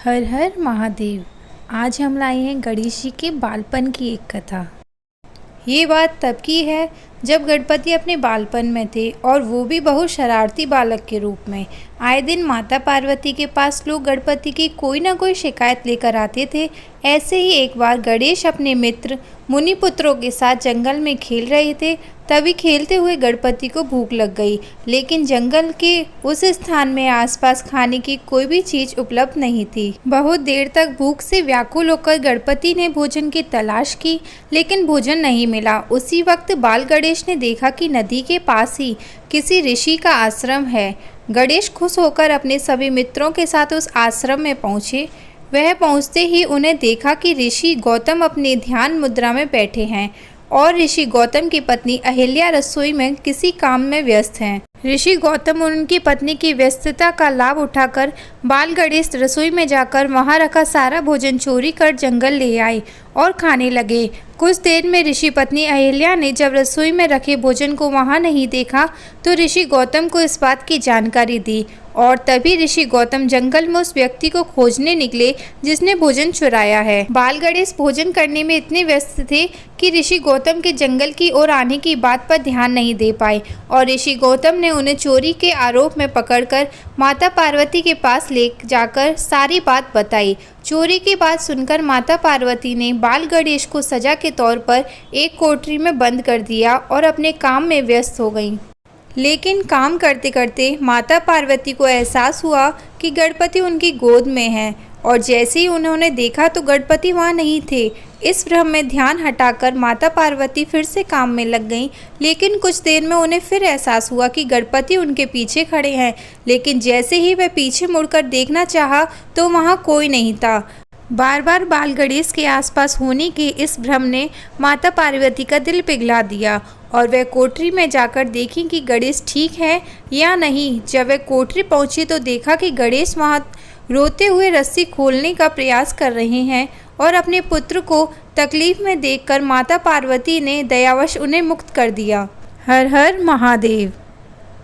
हर हर महादेव। आज हम लाए हैं गणेश जी के बालपन की एक कथा। ये बात तब की है जब गणपति अपने बालपन में थे और वो भी बहुत शरारती बालक के रूप में। आए दिन माता पार्वती के पास लोग गणपति की कोई ना कोई शिकायत लेकर आते थे। ऐसे ही एक बार गणेश अपने मित्र मुनिपुत्रों के साथ जंगल में खेल रहे थे। तभी खेलते हुए गणपति को भूख लग गई, लेकिन जंगल के उस स्थान में आसपास खाने की कोई भी चीज उपलब्ध नहीं थी। बहुत देर तक भूख से व्याकुल होकर गणपति ने भोजन की तलाश की, लेकिन भोजन नहीं मिला। उसी वक्त बाल गणेश ने देखा कि नदी के पास ही किसी ऋषि का आश्रम है। गणेश खुश होकर अपने सभी मित्रों के साथ उस आश्रम में पहुँचे। वह पहुँचते ही उन्हें देखा कि ऋषि गौतम अपने ध्यान मुद्रा में बैठे हैं और ऋषि गौतम की पत्नी अहिल्या रसोई में किसी काम में व्यस्त हैं। ऋषि गौतम और उनकी पत्नी की व्यस्तता का लाभ उठाकर बाल गणेश रसोई में जाकर वहां रखा सारा भोजन चोरी कर जंगल ले आए और खाने लगे। कुछ देर में ऋषि पत्नी अहिल्या ने जब रसोई में रखे भोजन को वहां नहीं देखा तो ऋषि गौतम को इस बात की जानकारी दी और तभी ऋषि गौतम जंगल में उस व्यक्ति को खोजने निकले जिसने भोजन चुराया है। बाल गणेश भोजन करने में इतने व्यस्त थे कि ऋषि गौतम के जंगल की ओर आने की बात पर ध्यान नहीं दे पाए और ऋषि गौतम ने उन्हें चोरी के आरोप में पकड़कर माता पार्वती के पास ले जाकर सारी बात बताई। चोरी की बात सुनकर माता पार्वती ने बाल गणेश को सजा के तौर पर एक कोठरी में बंद कर दिया और अपने काम में व्यस्त हो गईं। लेकिन काम करते करते माता पार्वती को एहसास हुआ कि गणपति उनकी गोद में है और जैसे ही उन्होंने देखा तो गणपति वहाँ नहीं थे। इस भ्रम में ध्यान हटाकर माता पार्वती फिर से काम में लग गईं, लेकिन कुछ देर में उन्हें फिर एहसास हुआ कि गणपति उनके पीछे खड़े हैं। लेकिन जैसे ही वह पीछे मुड़कर देखना चाहा तो वहाँ कोई नहीं था। बार बार बाल गणेश के आसपास होने के इस भ्रम ने माता पार्वती का दिल पिघला दिया और वह कोठरी में जाकर देखी कि गणेश ठीक है या नहीं। जब वह कोठरी पहुंची तो देखा कि गणेश वहां रोते हुए रस्सी खोलने का प्रयास कर रहे हैं और अपने पुत्र को तकलीफ में देखकर माता पार्वती ने दयावश उन्हें मुक्त कर दिया। हर हर महादेव।